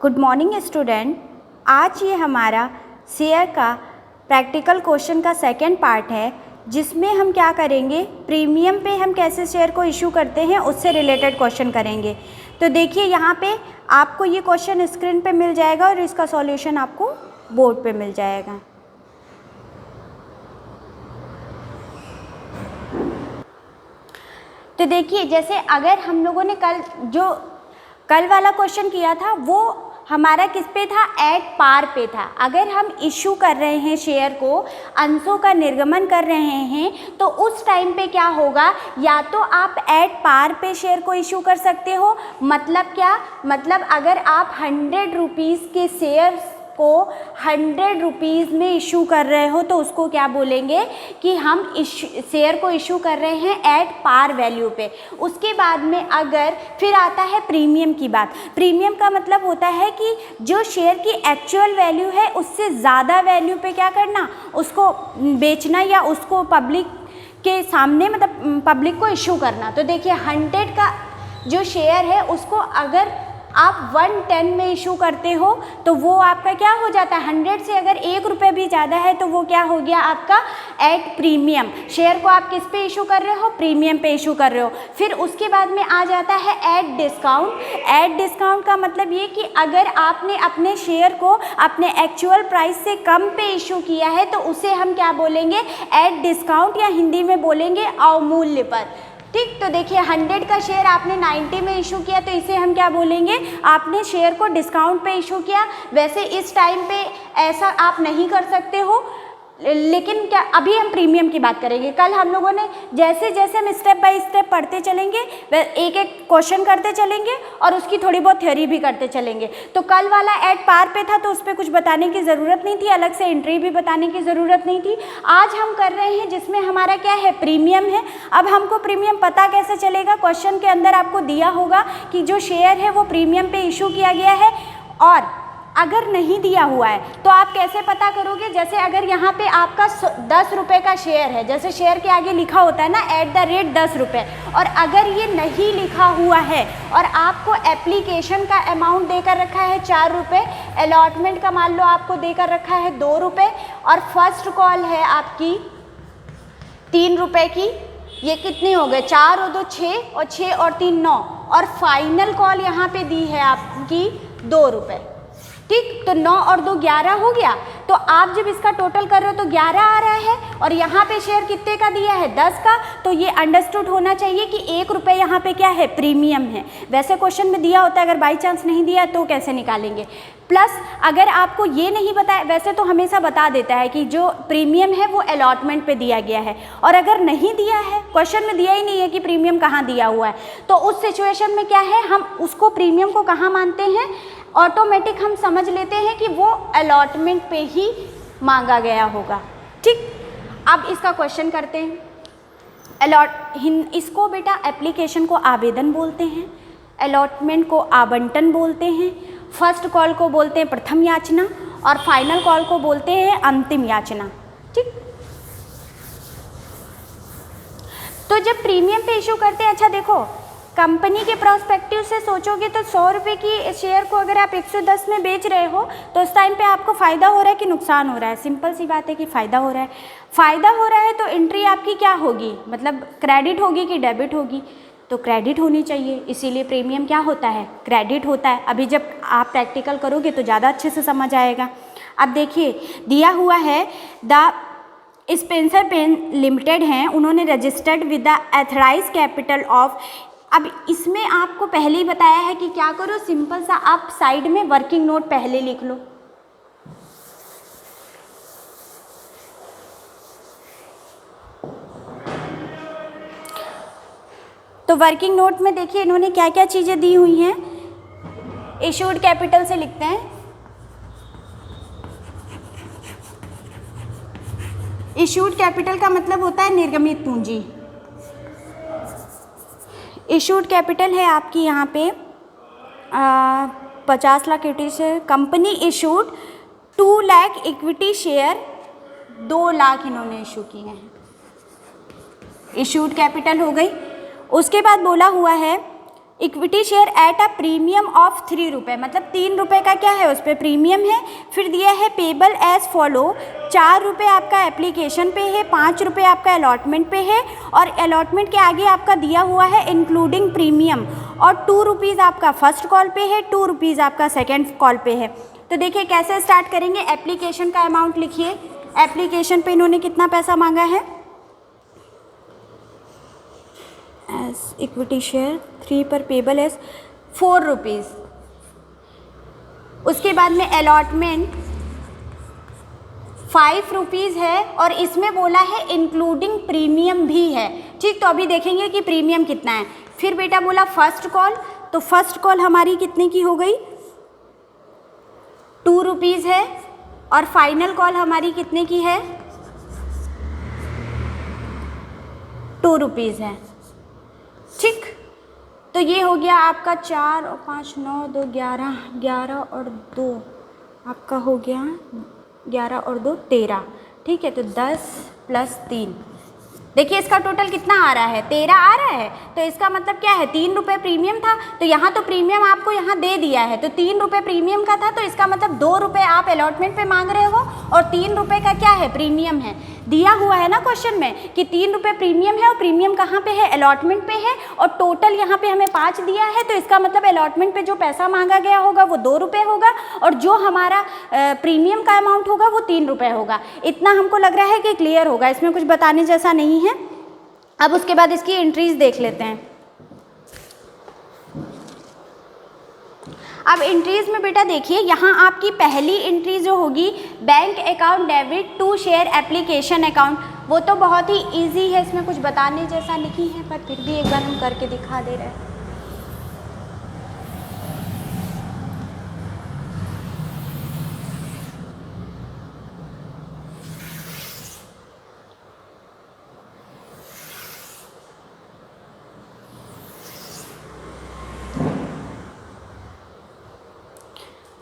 Good morning student. आज ये हमारा शेयर का प्रैक्टिकल क्वेश्चन का सेकंड पार्ट है, जिसमें हम क्या करेंगे, प्रीमियम पे हम कैसे शेयर को इशू करते हैं उससे रिलेटेड क्वेश्चन करेंगे। तो देखिए यहाँ पे आपको ये क्वेश्चन स्क्रीन पे मिल जाएगा और इसका सॉल्यूशन आपको बोर्ड पे मिल जाएगा। तो देखिए, जैसे अगर हम लोगों ने कल वाला क्वेश्चन किया था वो हमारा किस पे था, एट पार पे था। अगर हम इशू कर रहे हैं शेयर को, अंशों का निर्गमन कर रहे हैं, तो उस टाइम पे क्या होगा, या तो आप एट पार पे शेयर को इशू कर सकते हो। मतलब क्या, मतलब अगर आप 100 रुपीज़ के शेयर को 100 रुपीज़ में इशू कर रहे हो तो उसको क्या बोलेंगे कि हम शेयर को इशू कर रहे हैं एट पार वैल्यू पे। उसके बाद में अगर फिर आता है प्रीमियम की बात। प्रीमियम का मतलब होता है कि जो शेयर की एक्चुअल वैल्यू है उससे ज़्यादा वैल्यू पे क्या करना, उसको बेचना या उसको पब्लिक के सामने, मतलब पब्लिक को इशू करना। तो देखिए 100 का जो शेयर है उसको अगर आप 110 में इशू करते हो तो वो आपका क्या हो जाता है, 100 से अगर 1 रुपये भी ज़्यादा है तो वो क्या हो गया आपका एट प्रीमियम। शेयर को आप किस पे इशू कर रहे हो, प्रीमियम पे इशू कर रहे हो। फिर उसके बाद में आ जाता है एट डिस्काउंट। एट डिस्काउंट का मतलब ये कि अगर आपने अपने शेयर को अपने एक्चुअल प्राइस से कम पे इशू किया है तो उसे हम क्या बोलेंगे, एट डिस्काउंट, या हिंदी में बोलेंगे अवमूल्य पर। ठीक, तो देखिए 100 का शेयर आपने 90 में इशू किया तो इसे हम क्या बोलेंगे, आपने शेयर को डिस्काउंट पे इशू किया। वैसे इस टाइम पे ऐसा आप नहीं कर सकते हो, लेकिन क्या अभी हम प्रीमियम की बात करेंगे। कल हम लोगों ने जैसे जैसे हम स्टेप बाय स्टेप पढ़ते चलेंगे, एक एक क्वेश्चन करते चलेंगे और उसकी थोड़ी बहुत थ्योरी भी करते चलेंगे। तो कल वाला एट पार पे था तो उस पर कुछ बताने की ज़रूरत नहीं थी, अलग से एंट्री भी बताने की ज़रूरत नहीं थी। आज हम कर रहे हैं जिसमें हमारा क्या है, प्रीमियम है। अब हमको प्रीमियम पता कैसे चलेगा, क्वेश्चन के अंदर आपको दिया होगा कि जो शेयर है वो प्रीमियम पे इशू किया गया है, और अगर नहीं दिया हुआ है तो आप कैसे पता करोगे। जैसे अगर यहाँ पे आपका 10 रुपये का शेयर है, जैसे शेयर के आगे लिखा होता है ना @ 10 रुपये, और अगर ये नहीं लिखा हुआ है और आपको एप्लीकेशन का अमाउंट देकर रखा है 4 रुपये, अलॉटमेंट का मान लो आपको देकर रखा है 2 रुपये, और फर्स्ट कॉल है आपकी 3 रुपये की, ये कितने हो गए, 4 और 2 6, और 6 और 3 9, और फाइनल कॉल यहाँ पे दी है आपकी 2 रुपये। ठीक, तो 9 और 2 11 हो गया। तो आप जब इसका टोटल कर रहे हो तो 11 आ रहा है, और यहाँ पे शेयर कितने का दिया है, 10 का। तो ये अंडरस्टूड होना चाहिए कि 1 रुपये यहाँ पे क्या है, प्रीमियम है। वैसे क्वेश्चन में दिया होता है, अगर बाई चांस नहीं दिया तो कैसे निकालेंगे। प्लस अगर आपको ये नहीं बताया, वैसे तो हमेशा बता देता है कि जो प्रीमियम है वो अलॉटमेंट पे दिया गया है, और अगर नहीं दिया है, क्वेश्चन में दिया ही नहीं है कि प्रीमियम कहाँ दिया हुआ है, तो उस सिचुएशन में क्या है, हम उसको प्रीमियम को कहाँ मानते हैं, ऑटोमेटिक हम समझ लेते हैं कि वो अलॉटमेंट पे ही मांगा गया होगा। ठीक, अब इसका क्वेश्चन करते हैं। इसको बेटा एप्लीकेशन को आवेदन बोलते हैं, अलॉटमेंट को आवंटन बोलते हैं, फर्स्ट कॉल को बोलते हैं प्रथम याचना, और फाइनल कॉल को बोलते हैं अंतिम याचना। ठीक, तो जब प्रीमियम पे इशू करते हैं, अच्छा देखो कंपनी के प्रोस्पेक्टिव से सोचोगे तो 100 रुपये की शेयर को अगर आप 110 में बेच रहे हो तो उस टाइम पे आपको फ़ायदा हो रहा है कि नुकसान हो रहा है। सिंपल सी बात है कि फ़ायदा हो रहा है। फ़ायदा हो रहा है तो एंट्री आपकी क्या होगी, मतलब क्रेडिट होगी कि डेबिट होगी, तो क्रेडिट होनी चाहिए, इसीलिए प्रीमियम क्या होता है, क्रेडिट होता है। अभी जब आप प्रैक्टिकल करोगे तो ज़्यादा अच्छे से समझ आएगा। अब देखिए दिया हुआ है, द स्पेंसर पेन लिमिटेड हैं, उन्होंने registered with the authorised capital of. अब इसमें आपको पहले ही बताया है कि क्या करो, सिंपल सा आप साइड में वर्किंग नोट पहले लिख लो। तो वर्किंग नोट में देखिए इन्होंने क्या क्या चीज़ें दी हुई हैं। इशूड कैपिटल से लिखते हैं, इशूड कैपिटल का मतलब होता है निर्गमित पूंजी। इशूड कैपिटल है आपकी यहाँ पे 50 lakh equity share. Company issued 2 lakh equity share, 2 lakh इन्होंने इशू किए हैं, इशूड कैपिटल हो गई। उसके बाद बोला हुआ है equity share at a premium of 3 रुपये, मतलब 3 रुपये का क्या है उस पर प्रीमियम है। फिर दिया है पेबल एज फॉलो, 4 रुपये आपका एप्लीकेशन पे है, 5 रुपये आपका अलॉटमेंट पे है, और अलॉटमेंट के आगे आपका दिया हुआ है इंक्लूडिंग प्रीमियम, और 2 रुपीज़ आपका फर्स्ट कॉल पे है, 2 रुपीज़ आपका सेकेंड कॉल पे है। तो देखिए कैसे स्टार्ट करेंगे। एप्लीकेशन का अमाउंट लिखिए, एप्लीकेशन पे इन्होंने कितना पैसा मांगा है, एज इक्विटी शेयर 3 पर पेबल एज 4 रुपीज़। उसके बाद में अलॉटमेंट 5 रुपीज़ है, और इसमें बोला है इंक्लूडिंग प्रीमियम भी है। ठीक, तो अभी देखेंगे कि प्रीमियम कितना है। फिर बेटा बोला फर्स्ट कॉल, तो फर्स्ट कॉल हमारी कितने की हो गई, 2 रुपीज़ है, और फाइनल कॉल हमारी कितने की है, 2 रुपीज़ है। ठीक, तो ये हो गया आपका 4 और 5 9 2 11, 11 और 2 आपका हो गया 11 और 2 13। ठीक है, तो 10 + 3, देखिए इसका टोटल कितना आ रहा है, 13 आ रहा है। तो इसका मतलब क्या है, 3 रुपये प्रीमियम था, तो यहाँ तो प्रीमियम आपको यहाँ दे दिया है, तो 3 रुपये प्रीमियम का था, तो इसका मतलब 2 रुपये आप अलॉटमेंट पे मांग रहे हो, और 3 रुपये का क्या है, प्रीमियम है। दिया हुआ है ना क्वेश्चन में कि 3 रुपये प्रीमियम है, और प्रीमियम कहाँ पे है, अलॉटमेंट पे है, और टोटल यहाँ पे हमें 5 दिया है, तो इसका मतलब अलॉटमेंट पे जो पैसा मांगा गया होगा वो 2 रुपये होगा, और जो हमारा प्रीमियम का अमाउंट होगा वो 3 रुपये होगा। इतना हमको लग रहा है कि क्लियर होगा, इसमें कुछ बताने जैसा नहीं है। अब उसके बाद इसकी एंट्रीज देख लेते हैं। अब एंट्रीज में बेटा देखिए, यहाँ आपकी पहली एंट्री जो होगी bank account debit to share application account, वो तो बहुत ही इजी है, इसमें कुछ बताने जैसा नहीं है, पर फिर भी एक बार हम करके दिखा दे रहे हैं।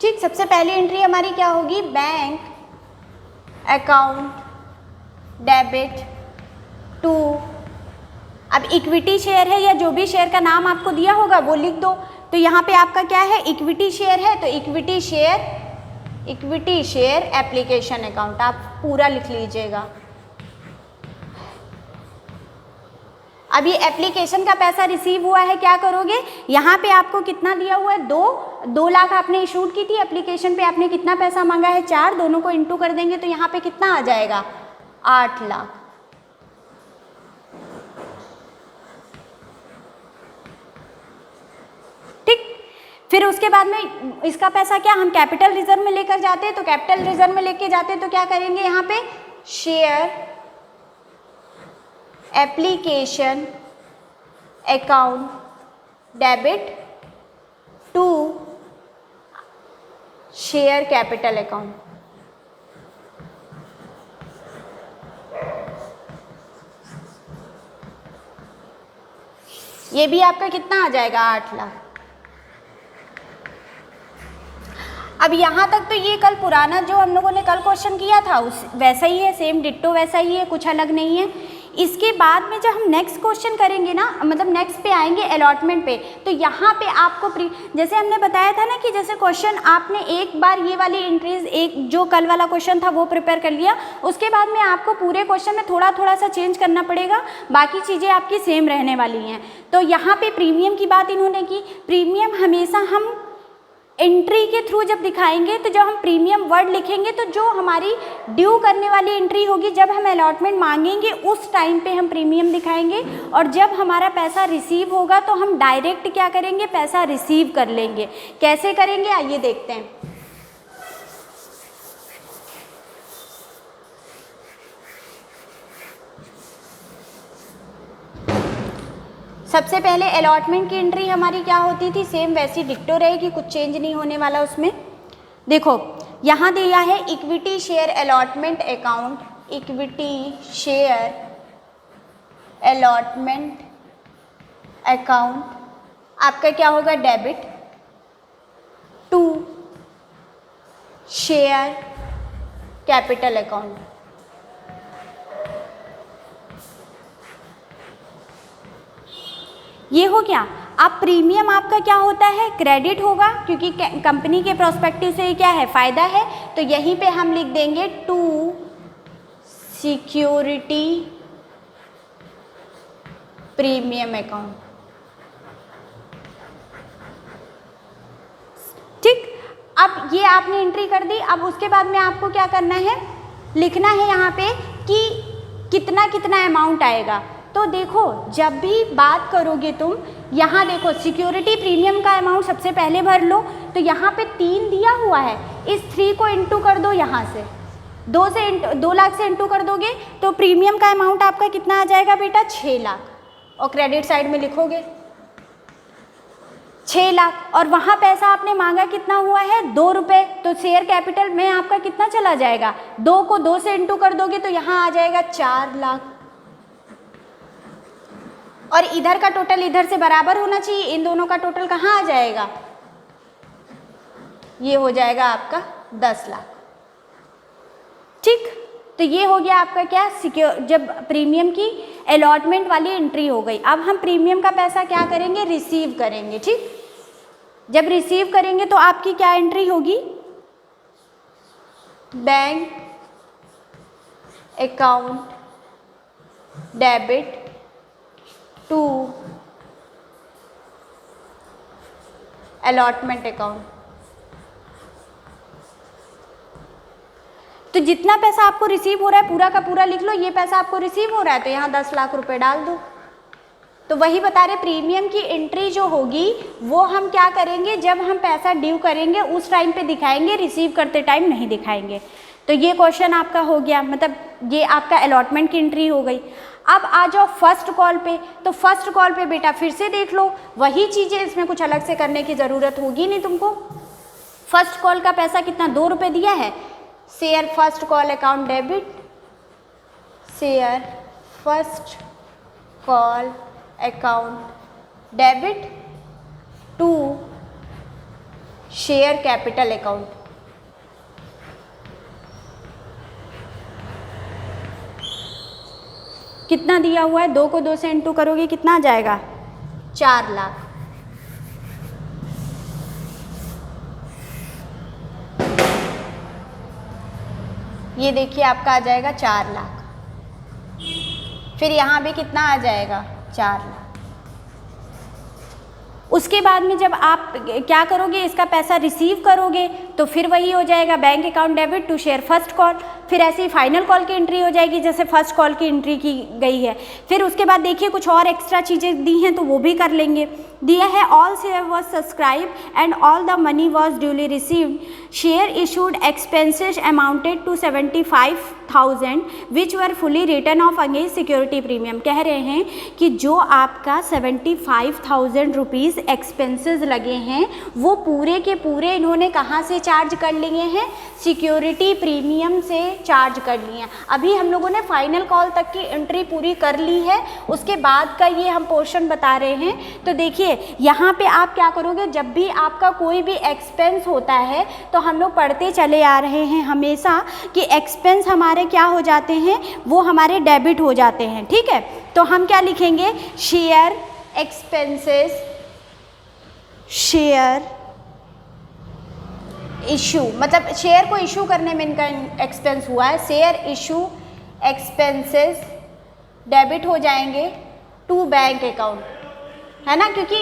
ठीक, सबसे पहली एंट्री हमारी क्या होगी, बैंक अकाउंट डेबिट टू, अब इक्विटी शेयर है या जो भी शेयर का नाम आपको दिया होगा वो लिख दो। तो यहाँ पे आपका क्या है, इक्विटी शेयर है, तो इक्विटी शेयर एप्लीकेशन अकाउंट आप पूरा लिख लीजिएगा। अब ये एप्लीकेशन का पैसा रिसीव हुआ है, क्या करोगे, यहाँ पे आपको कितना दिया हुआ है, 2 लाख आपने इशूड की थी, एप्लीकेशन पे आपने कितना पैसा मांगा है, 4, दोनों को इंटू कर देंगे तो यहाँ पे कितना आ जाएगा, 8 लाख। ठीक, फिर उसके बाद में इसका पैसा क्या हम कैपिटल रिजर्व में लेकर जाते हैं, तो कैपिटल रिजर्व में लेके जाते हैं तो क्या करेंगे, यहाँ पे share application account debit to share capital account. ये भी आपका कितना आ जाएगा, 8 लाख। अब यहाँ तक तो ये कल पुराना जो हम लोगों ने कल क्वेश्चन किया था उस वैसा ही है, सेम डिट्टो वैसा ही है, कुछ अलग नहीं है। इसके बाद में जब हम नेक्स्ट क्वेश्चन करेंगे ना, मतलब नेक्स्ट पे आएंगे अलॉटमेंट पे, तो यहाँ पे आपको जैसे हमने बताया था ना कि जैसे क्वेश्चन आपने एक बार ये वाली एंट्रीज, एक जो कल वाला क्वेश्चन था वो प्रिपेयर कर लिया, उसके बाद में आपको पूरे क्वेश्चन में थोड़ा थोड़ा सा चेंज करना पड़ेगा, बाकी चीज़ें आपकी सेम रहने वाली हैं। तो यहाँ पे प्रीमियम की बात इन्होंने की, प्रीमियम हमेशा हम एंट्री के थ्रू जब दिखाएंगे, तो जब हम प्रीमियम वर्ड लिखेंगे तो जो हमारी ड्यू करने वाली एंट्री होगी, जब हम अलॉटमेंट मांगेंगे उस टाइम पे हम प्रीमियम दिखाएंगे, और जब हमारा पैसा रिसीव होगा तो हम डायरेक्ट क्या करेंगे, पैसा रिसीव कर लेंगे। कैसे करेंगे आइए देखते हैं। सबसे पहले अलॉटमेंट की एंट्री हमारी क्या होती थी, सेम वैसी डिक्टो रहेगी, कुछ चेंज नहीं होने वाला उसमें। देखो यहाँ दिया है equity share allotment account, equity share allotment account आपका क्या होगा, debit to share capital account. ये हो गया। अब प्रीमियम आपका क्या होता है, क्रेडिट होगा, क्योंकि कंपनी के प्रोस्पेक्टिव से ये क्या है, फ़ायदा है। तो यहीं पे हम लिख देंगे टू सिक्योरिटी प्रीमियम अकाउंट। ठीक, अब ये आपने एंट्री कर दी। अब उसके बाद में आपको क्या करना है, लिखना है यहाँ पे कि कितना कितना अमाउंट आएगा। तो देखो जब भी बात करोगे तुम, यहाँ देखो सिक्योरिटी प्रीमियम का अमाउंट सबसे पहले भर लो। तो यहाँ पे 3 दिया हुआ है, इस 3 को इंटू कर दो, यहाँ से 2 लाख से इंटू कर दोगे तो प्रीमियम का अमाउंट आपका कितना आ जाएगा बेटा, 6 लाख। और क्रेडिट साइड में लिखोगे 6 लाख, और वहाँ पैसा आपने मांगा कितना हुआ है, 2 रुपये। तो शेयर कैपिटल में आपका कितना चला जाएगा, 2 को 2 से इंटू कर दोगे तो यहाँ आ जाएगा 4 लाख। और इधर का टोटल इधर से बराबर होना चाहिए, इन दोनों का टोटल कहाँ आ जाएगा, ये हो जाएगा आपका 10 लाख। ठीक, तो ये हो गया आपका क्या, जब प्रीमियम की अलॉटमेंट वाली एंट्री हो गई। अब हम प्रीमियम का पैसा क्या करेंगे, रिसीव करेंगे। ठीक, जब रिसीव करेंगे तो आपकी क्या एंट्री होगी, bank account debit to allotment account. तो जितना पैसा आपको रिसीव हो रहा है पूरा का पूरा लिख लो, ये पैसा आपको रिसीव हो रहा है तो यहाँ 10 लाख रुपए डाल दो। तो वही बता रहे, प्रीमियम की एंट्री जो होगी वो हम क्या करेंगे, जब हम पैसा ड्यू करेंगे उस टाइम पे दिखाएंगे, रिसीव करते टाइम नहीं दिखाएंगे। तो ये क्वेश्चन आपका हो गया, मतलब ये आपका अलॉटमेंट की एंट्री हो गई। अब आ जाओ फर्स्ट कॉल पे। तो फर्स्ट कॉल पे बेटा फिर से देख लो, वही चीज़ें, इसमें कुछ अलग से करने की ज़रूरत होगी नहीं तुमको। फर्स्ट कॉल का पैसा कितना, 2 रुपये दिया है। Share first call account debit, share first call account debit to share capital account. कितना दिया हुआ है, 2 को 2 से इंटू करोगे कितना आ जाएगा, 4 लाख। ये देखिए आपका आ जाएगा 4 लाख। फिर यहाँ भी कितना आ जाएगा, 4 लाख। उसके बाद में जब आप क्या करोगे, इसका पैसा रिसीव करोगे तो फिर वही हो जाएगा, bank account debit to share first call. फिर ऐसे ही फाइनल कॉल की एंट्री हो जाएगी जैसे फर्स्ट कॉल की एंट्री की गई है। फिर उसके बाद देखिए कुछ और एक्स्ट्रा चीज़ें दी हैं तो वो भी कर लेंगे। दिया है all share was subscribe and all the money was duly received, share issued expenses amounted to 75,000 which were fully written off against security premium. कह रहे हैं कि जो आपका 75,000 रुपीज़ एक्सपेंसेस लगे हैं वो पूरे के पूरे इन्होंने कहाँ से चार्ज कर लिए हैं, सिक्योरिटी प्रीमियम से चार्ज कर लिए हैं। अभी हम लोगों ने फाइनल कॉल तक की एंट्री पूरी कर ली है, उसके बाद का ये हम पोर्शन बता रहे हैं। तो देखिए यहाँ पे आप क्या करोगे, जब भी आपका कोई भी एक्सपेंस होता है तो हम लोग पढ़ते चले आ रहे हैं हमेशा कि एक्सपेंस हमारे क्या हो जाते हैं, वो हमारे डेबिट हो जाते हैं। ठीक है, तो हम क्या लिखेंगे, शेयर एक्सपेंसेस, शेयर इशू, मतलब शेयर को इशू करने में इनका एक्सपेंस हुआ है, शेयर इशू एक्सपेंसेस डेबिट हो जाएंगे टू बैंक अकाउंट, है ना, क्योंकि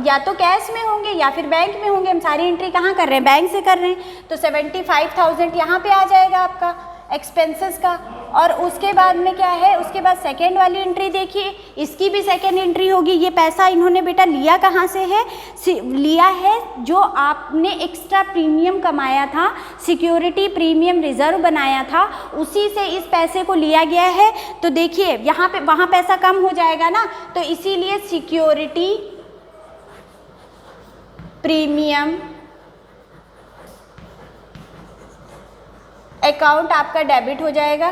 या तो कैश में होंगे या फिर बैंक में होंगे। हम सारी एंट्री कहाँ कर रहे हैं, बैंक से कर रहे हैं। तो 75,000 यहाँ पे आ जाएगा आपका एक्सपेंसेस का। और उसके बाद में क्या है, उसके बाद सेकेंड वाली एंट्री देखिए, इसकी भी सेकेंड एंट्री होगी। ये पैसा इन्होंने बेटा लिया कहाँ से है, लिया है जो आपने एक्स्ट्रा प्रीमियम कमाया था, सिक्योरिटी प्रीमियम रिजर्व बनाया था, उसी से इस पैसे को लिया गया है। तो देखिए यहाँ पे वहाँ पैसा कम हो जाएगा ना, तो इसीलिए सिक्योरिटी प्रीमियम अकाउंट आपका डेबिट हो जाएगा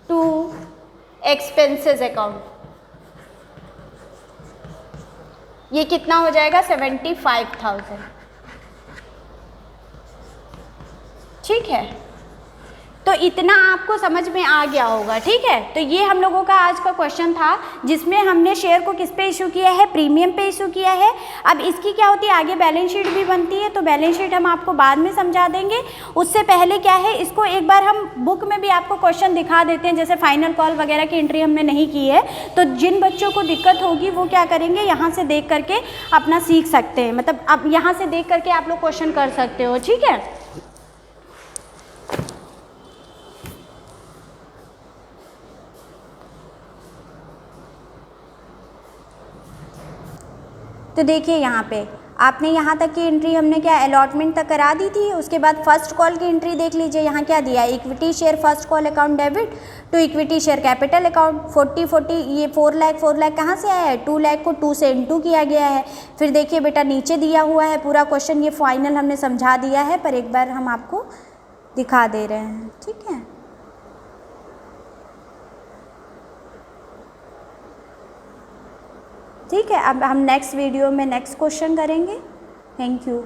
टू एक्सपेंसेस अकाउंट। ये कितना हो जाएगा, 75,000। ठीक है, तो इतना आपको समझ में आ गया होगा, ठीक है। तो ये हम लोगों का आज का क्वेश्चन था जिसमें हमने शेयर को किस पे इशू किया है, प्रीमियम पे इशू किया है। अब इसकी क्या होती है, आगे बैलेंस शीट भी बनती है, तो बैलेंस शीट हम आपको बाद में समझा देंगे। उससे पहले क्या है, इसको एक बार हम बुक में भी आपको क्वेश्चन दिखा देते हैं, जैसे फाइनल कॉल वगैरह की एंट्री हमने नहीं की है, तो जिन बच्चों को दिक्कत होगी वो क्या करेंगे, यहाँ से देख करके अपना सीख सकते हैं, मतलब अब यहाँ से देख करके आप लोग क्वेश्चन कर सकते हो, ठीक है। तो देखिए यहाँ पे आपने यहाँ तक की एंट्री हमने क्या अलॉटमेंट तक करा दी थी। उसके बाद फर्स्ट कॉल की एंट्री देख लीजिए, यहाँ क्या दिया है, equity share first call account debit to equity share capital account 40 ये 4 लाख कहाँ से आया है, 2 लाख को 2 से इनटू किया गया है। फिर देखिए बेटा नीचे दिया हुआ है पूरा क्वेश्चन, ये फाइनल हमने समझा दिया है, पर एक बार हम आपको दिखा दे रहे हैं, ठीक है। ठीक है, अब हम नेक्स्ट वीडियो में नेक्स्ट क्वेश्चन करेंगे। Thank you.